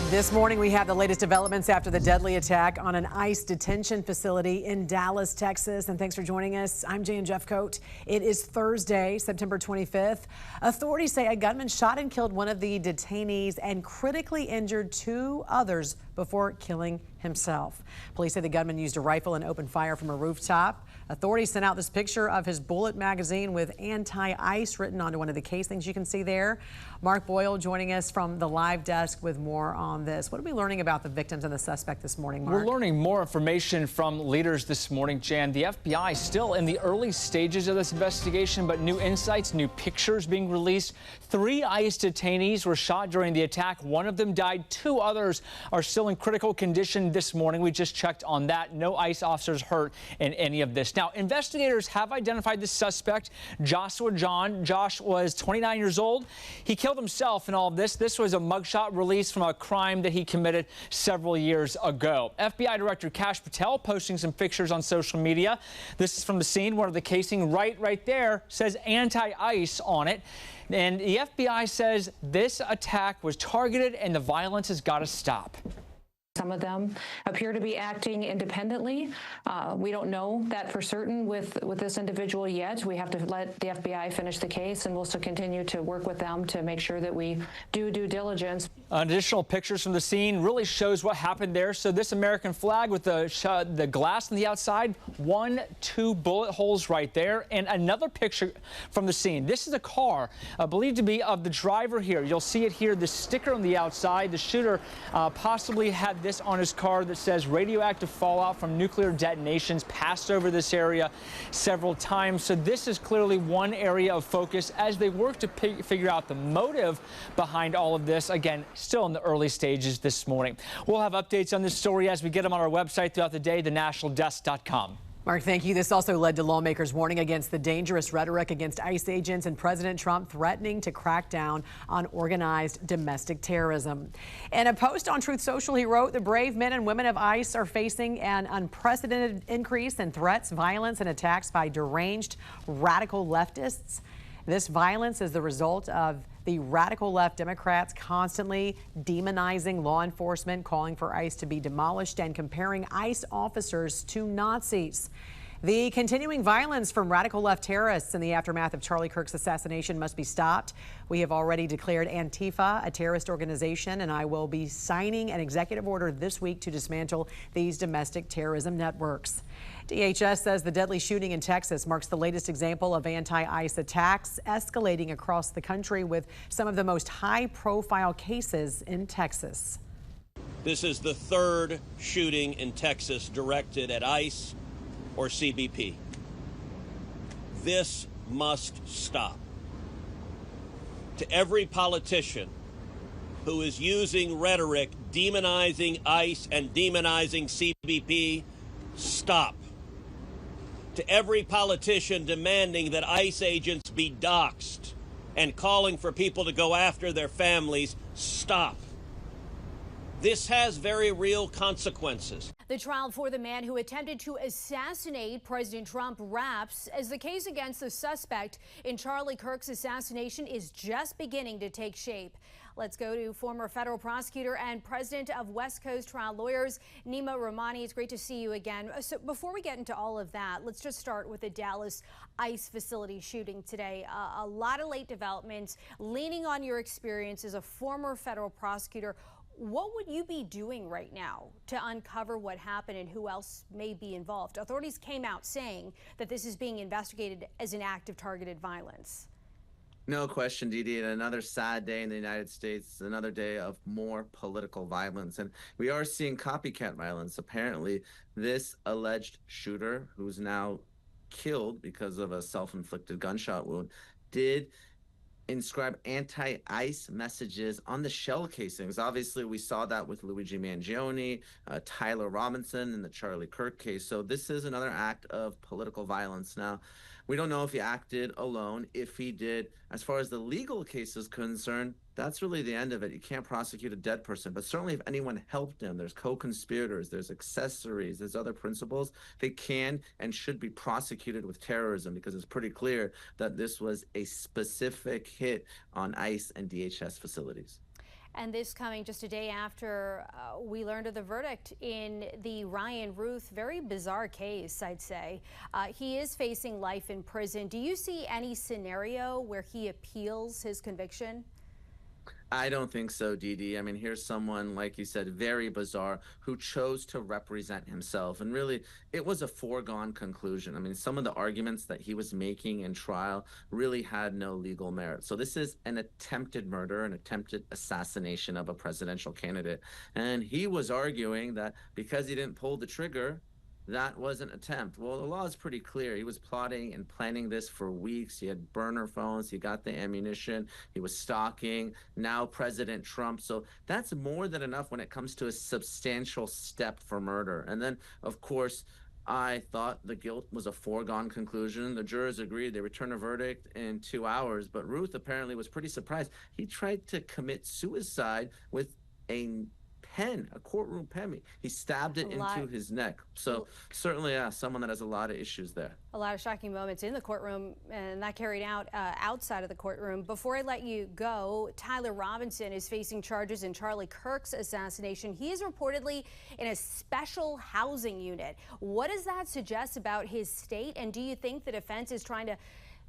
This morning, we have the latest developments after the deadly attack on an ICE detention facility in Dallas, Texas. And thanks for joining us. I'm Jan Jeffcoat. It is Thursday, September 25th. Authorities say a gunman shot and killed one of the detainees and critically injured two others before killing himself. Police say the gunman used a rifle and opened fire from a rooftop. Authorities sent out this picture of his bullet magazine with anti-ICE written onto one of the casings you can see there. Mark Boyle joining us from the live desk with more on this. What are we learning about the victims and the suspect this morning, Mark? We're learning more information from leaders this morning, Jan. The FBI still in the early stages of this investigation, but new insights, new pictures being released. 3 ICE detainees were shot during the attack. One of them died. 2 others are still in critical condition this morning. We just checked on that. No ICE officers hurt in any of this. Now, investigators have identified the suspect, Joshua John. Josh was 29 years old. He killed himself in all of this. This was a mugshot released from a crime that he committed several years ago. FBI Director Kash Patel posting some pictures on social media. This is from the scene. One of the casing right there says anti-ICE on it. And the FBI says this attack was targeted and the violence has got to stop. Some of them appear to be acting independently. We don't know that for certain with this individual yet. We have to let the FBI finish the case, and we'll still continue to work with them to make sure that we do due diligence. Additional pictures from the scene really shows what happened there. So this American flag with the glass on the outside, 2 bullet holes right there, and another picture from the scene. This is a car believed to be of the driver here. You'll see it here, the sticker on the outside. The shooter possibly had this on his car that says radioactive fallout from nuclear detonations passed over this area several times. So this is clearly one area of focus as they work to figure out the motive behind all of this. Again, still in the early stages this morning. We'll have updates on this story as we get them on our website throughout the day, thenationaldesk.com. Mark, thank you. This also led to lawmakers warning against the dangerous rhetoric against ICE agents and President Trump threatening to crack down on organized domestic terrorism. In a post on Truth Social, he wrote, "The brave men and women of ICE are facing an unprecedented increase in threats, violence, and attacks by deranged radical leftists. This violence is the result of the radical left Democrats constantly demonizing law enforcement, calling for ICE to be demolished, and comparing ICE officers to Nazis. The continuing violence from radical left terrorists in the aftermath of Charlie Kirk's assassination must be stopped. We have already declared Antifa a terrorist organization, and I will be signing an executive order this week to dismantle these domestic terrorism networks." DHS says the deadly shooting in Texas marks the latest example of anti-ICE attacks escalating across the country, with some of the most high-profile cases in Texas. This is the 3rd shooting in Texas directed at ICE or CBP. This must stop. To every politician who is using rhetoric demonizing ICE and demonizing CBP, stop. To every politician demanding that ICE agents be doxxed and calling for people to go after their families, stop. This has very real consequences. The trial for the man who attempted to assassinate President Trump wraps as the case against the suspect in Charlie Kirk's assassination is just beginning to take shape. Let's go to former federal prosecutor and president of West Coast Trial Lawyers, Nima Rahmani. It's great to see you again. So before we get into all of that, let's just start with the Dallas ICE facility shooting today. A lot of late developments. Leaning on your experience as a former federal prosecutor, what would you be doing right now to uncover what happened and who else may be involved? Authorities came out saying that this is being investigated as an act of targeted violence. No question, Didi. And another sad day in the United States, another day of more political violence. And we are seeing copycat violence. Apparently, this alleged shooter, who's now killed because of a self-inflicted gunshot wound, did inscribe anti-ICE messages on the shell casings. Obviously, we saw that with Luigi Mangione, Tyler Robinson in the Charlie Kirk case. So this is another act of political violence. Now, we don't know if he acted alone. If he did, as far as the legal case is concerned, that's really the end of it. You can't prosecute a dead person. But certainly if anyone helped him, there's co-conspirators, there's accessories, there's other principles, they can and should be prosecuted with terrorism, because it's pretty clear that this was a specific hit on ICE and DHS facilities. And this coming just a day after we learned of the verdict in the Ryan Ruth, very bizarre case, I'd say. He is facing life in prison. Do you see any scenario where he appeals his conviction? I don't think so, Dee Dee. I mean, here's someone, like you said, very bizarre, who chose to represent himself. And really, it was a foregone conclusion. I mean, some of the arguments that he was making in trial really had no legal merit. So this is an attempted murder, an attempted assassination of a presidential candidate. And he was arguing that because he didn't pull the trigger, that was an attempt. Well, the law is pretty clear. He was plotting and planning this for weeks. He had burner phones. He got the ammunition. He was stalking now President Trump. So that's more than enough when it comes to a substantial step for murder. And then, of course, I thought the guilt was a foregone conclusion. The jurors agreed. They returned a verdict in 2 hours. But Ruth apparently was pretty surprised. He tried to commit suicide with a pen, a courtroom pen. He stabbed it into his neck. So certainly, someone that has a lot of issues there. A lot of shocking moments in the courtroom, and that carried out outside of the courtroom. Before I let you go, Tyler Robinson is facing charges in Charlie Kirk's assassination. He is reportedly in a special housing unit. What does that suggest about his state? And do you think the defense is trying to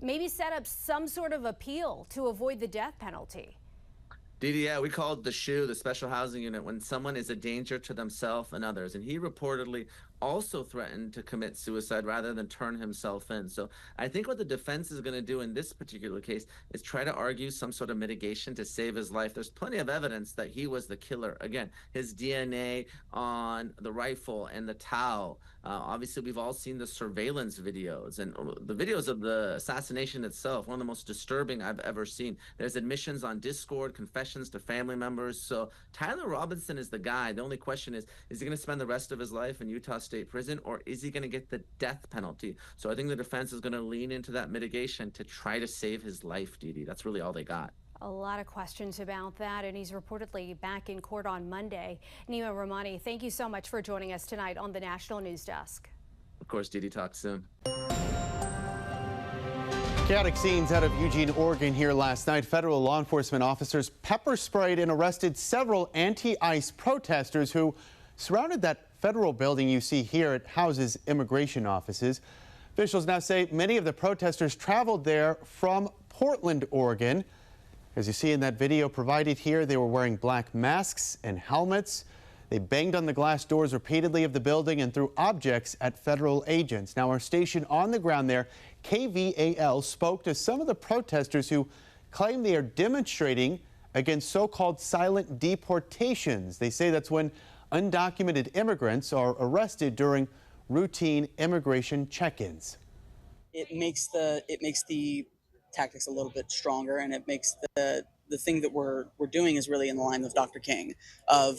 maybe set up some sort of appeal to avoid the death penalty? Didi, we call it the SHU, the special housing unit, when someone is a danger to themselves and others. And he reportedly also threatened to commit suicide rather than turn himself in. So I think what the defense is going to do in this particular case is try to argue some sort of mitigation to save his life. There's plenty of evidence that he was the killer. Again, his DNA on the rifle and the towel. Obviously, we've all seen the surveillance videos and the videos of the assassination itself, one of the most disturbing I've ever seen. There's admissions on Discord, confessions to family members. So Tyler Robinson is the guy. The only question is he going to spend the rest of his life in Utah State Prison, or is he going to get the death penalty? So I think the defense is going to lean into that mitigation to try to save his life, Didi. That's really all they got. A lot of questions about that, and he's reportedly back in court on Monday. Nima Rahmani, thank you so much for joining us tonight on the National News Desk. Of course, Didi, talk soon. Chaotic scenes out of Eugene, Oregon here last night. Federal law enforcement officers pepper sprayed and arrested several anti-ICE protesters who surrounded that federal building you see here. It houses immigration offices. Officials now say many of the protesters traveled there from Portland, Oregon. As you see in that video provided here, they were wearing black masks and helmets. They banged on the glass doors repeatedly of the building and threw objects at federal agents. Now, our station on the ground there, KVAL, spoke to some of the protesters who claim they are demonstrating against so-called silent deportations. They say that's when undocumented immigrants are arrested during routine immigration check-ins. It makes the tactics a little bit stronger, and it makes the thing that we're doing is really in the line with Dr. King of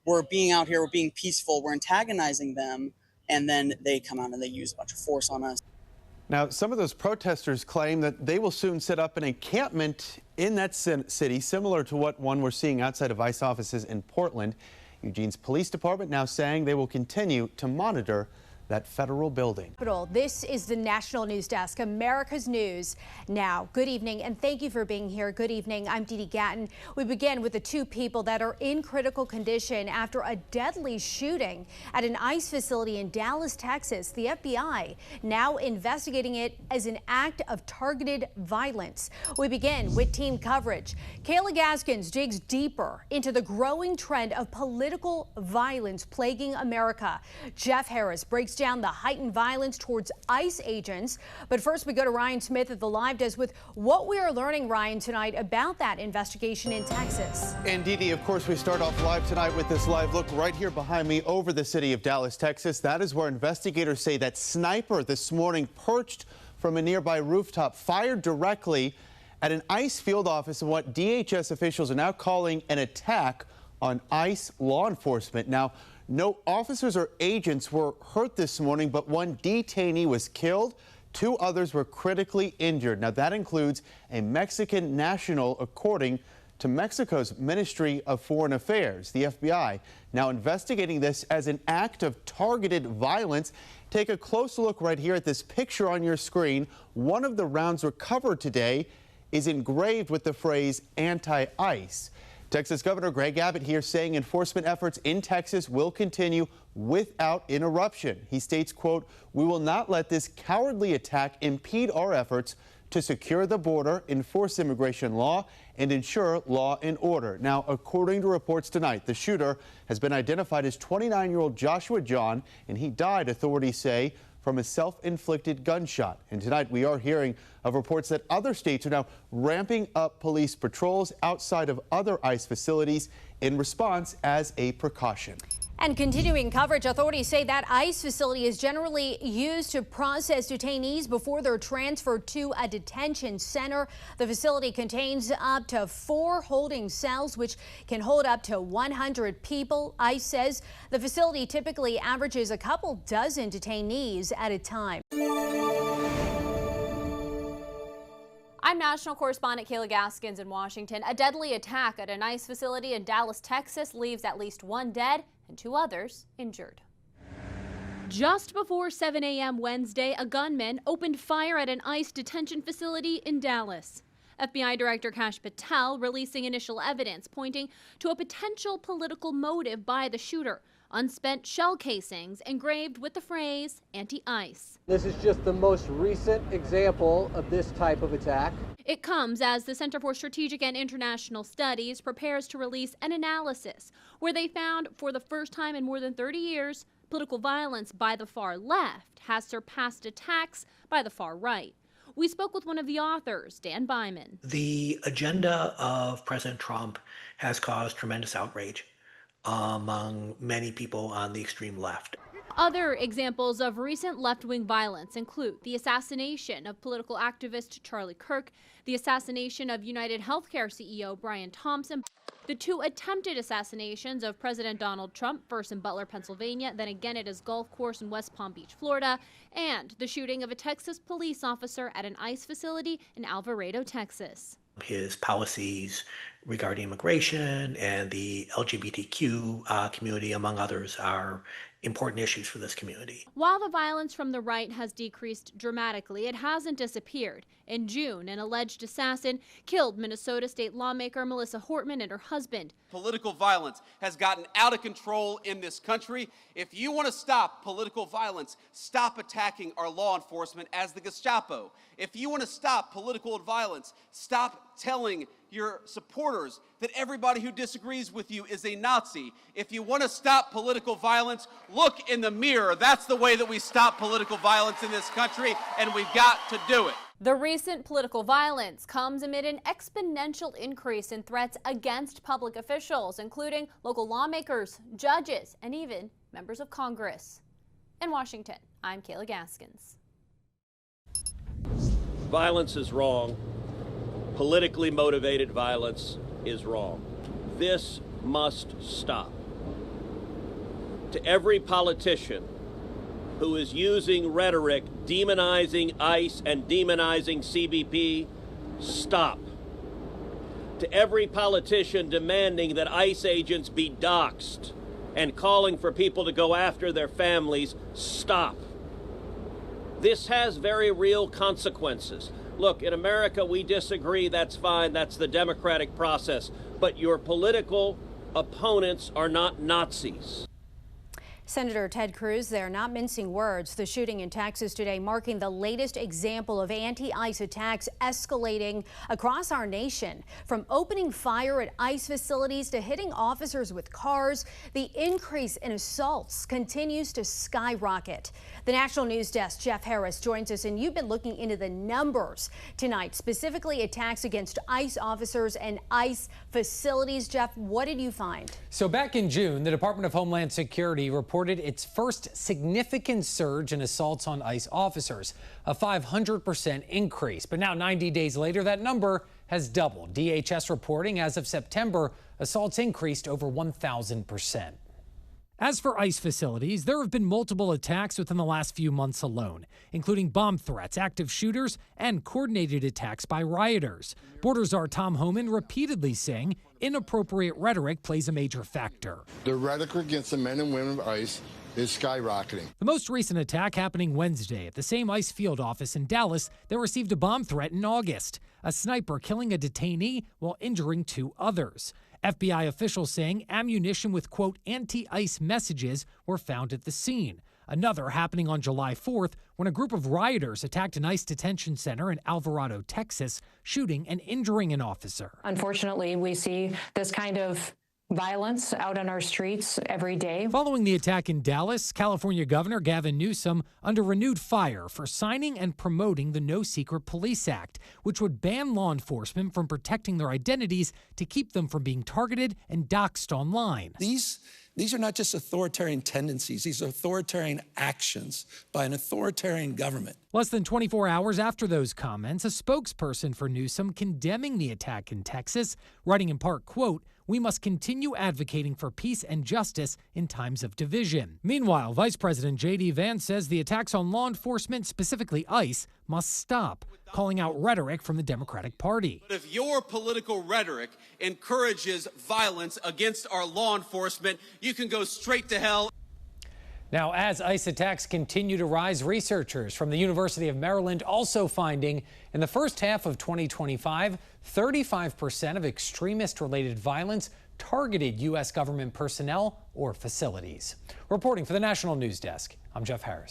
we're being out here, we're being peaceful, we're antagonizing them, and then they come out and they use a bunch of force on us. Now, some of those protesters claim that they will soon set up an encampment in that city, similar to what one we're seeing outside of ICE offices in Portland. Eugene's police department now saying they will continue to monitor that federal building. This is the National News Desk, America's News Now. Good evening, and thank you for being here. Good evening. I'm Dee Dee Gatton. We begin with the two people that are in critical condition after a deadly shooting at an ICE facility in Dallas, Texas. The FBI now investigating it as an act of targeted violence. We begin with team coverage. Kayla Gaskins digs deeper into the growing trend of political violence plaguing America. Jeff Harris breaks down the heightened violence towards ICE agents. But first, we go to Ryan Smith at the Live Desk with what we are learning, Ryan, tonight about that investigation in Texas. And Dee Dee, of course, we start off live tonight with this live look right here behind me over the city of Dallas, Texas. That is where investigators say that sniper this morning perched from a nearby rooftop fired directly at an ICE field office in what DHS officials are now calling an attack on ICE law enforcement. Now, no officers or agents were hurt this morning, but one detainee was killed. 2 others were critically injured. Now, that includes a Mexican national, according to Mexico's Ministry of Foreign Affairs. The FBI now investigating this as an act of targeted violence. Take a close look right here at this picture on your screen. One of the rounds recovered today is engraved with the phrase anti-ICE. Texas Governor Greg Abbott here saying enforcement efforts in Texas will continue without interruption. He states, quote, "We will not let this cowardly attack impede our efforts to secure the border, enforce immigration law, and ensure law and order." Now, according to reports tonight, the shooter has been identified as 29-year-old Joshua John, and he died, authorities say, from a self-inflicted gunshot. And tonight we are hearing of reports that other states are now ramping up police patrols outside of other ICE facilities in response as a precaution. And continuing coverage, authorities say that ICE facility is generally used to process detainees before they're transferred to a detention center. The facility contains up to 4 holding cells, which can hold up to 100 people. ICE says the facility typically averages a couple dozen detainees at a time. I'm national correspondent Kayla Gaskins in Washington. A deadly attack at an ICE facility in Dallas, Texas leaves at least 1 dead and 2 others injured. Just before 7 a.m. Wednesday, a gunman opened fire at an ICE detention facility in Dallas. FBI Director Kash Patel releasing initial evidence pointing to a potential political motive by the shooter. Unspent shell casings engraved with the phrase anti-ICE. This is just the most recent example of this type of attack. It comes as the Center for Strategic and International Studies prepares to release an analysis where they found for the first time in more than 30 years, political violence by the far left has surpassed attacks by the far right. We spoke with one of the authors, Dan Byman. The agenda of President Trump has caused tremendous outrage among many people on the extreme left. Other examples of recent left-wing violence include the assassination of political activist Charlie Kirk, the assassination of United Healthcare CEO Brian Thompson, the 2 attempted assassinations of President Donald Trump, first in Butler, Pennsylvania, then again at his golf course in West Palm Beach, Florida, and the shooting of a Texas police officer at an ICE facility in Alvarado, Texas. His policies regarding immigration and the LGBTQ community, among others, are important issues for this community. While the violence from the right has decreased dramatically, it hasn't disappeared. In June, an alleged assassin killed Minnesota state lawmaker Melissa Hortman and her husband. Political violence has gotten out of control in this country. If you want to stop political violence, stop attacking our law enforcement as the Gestapo. If you want to stop political violence, stop telling your supporters that everybody who disagrees with you is a Nazi. If you want to stop political violence, look in the mirror. That's the way that we stop political violence in this country, and we've got to do it. The recent political violence comes amid an exponential increase in threats against public officials, including local lawmakers, judges, and even members of Congress. In Washington, I'm Kayla Gaskins. Violence is wrong. Politically motivated violence is wrong. This must stop. To every politician who is using rhetoric demonizing ICE and demonizing CBP, stop. To every politician demanding that ICE agents be doxxed and calling for people to go after their families, stop. This has very real consequences. Look, in America, we disagree. That's fine. That's the democratic process. But your political opponents are not Nazis. Senator Ted Cruz, they're not mincing words. The shooting in Texas today marking the latest example of anti-ICE attacks escalating across our nation. From opening fire at ICE facilities to hitting officers with cars, the increase in assaults continues to skyrocket. The National News Desk, Jeff Harris, joins us, and you've been looking into the numbers tonight, specifically attacks against ICE officers and ICE facilities. Jeff, what did you find? So back in June, the Department of Homeland Security reported its first significant surge in assaults on ICE officers, a 500% increase. But now 90 days later, that number has doubled. DHS reporting as of September, assaults increased over 1,000%. As for ICE facilities, there have been multiple attacks within the last few months alone, including bomb threats, active shooters, and coordinated attacks by rioters. Border Czar Tom Homan repeatedly saying inappropriate rhetoric plays a major factor. The rhetoric against the men and women of ICE is skyrocketing. The most recent attack happening Wednesday at the same ICE field office in Dallas that received a bomb threat in August. A sniper killing a detainee while injuring 2 others. FBI officials saying ammunition with, quote, anti-ICE messages were found at the scene. Another happening on July 4th when a group of rioters attacked an ICE detention center in Alvarado, Texas, shooting and injuring an officer. Unfortunately, we see this kind of violence out on our streets every day. Following the attack in Dallas, California Governor Gavin Newsom under renewed fire for signing and promoting the No Secret Police Act, which would ban law enforcement from protecting their identities to keep them from being targeted and doxxed online. These are not just authoritarian tendencies. These are authoritarian actions by an authoritarian government. Less than 24 hours after those comments, a spokesperson for Newsom condemning the attack in Texas, writing in part, quote, "We must continue advocating for peace and justice in times of division." Meanwhile, Vice President J.D. Vance says the attacks on law enforcement, specifically ICE, must stop, calling out rhetoric from the Democratic Party. But if your political rhetoric encourages violence against our law enforcement, you can go straight to hell. Now, as ICE attacks continue to rise, researchers from the University of Maryland also finding in the first half of 2025, 35% of extremist-related violence targeted U.S. government personnel or facilities. Reporting for the National News Desk, I'm Jeff Harris.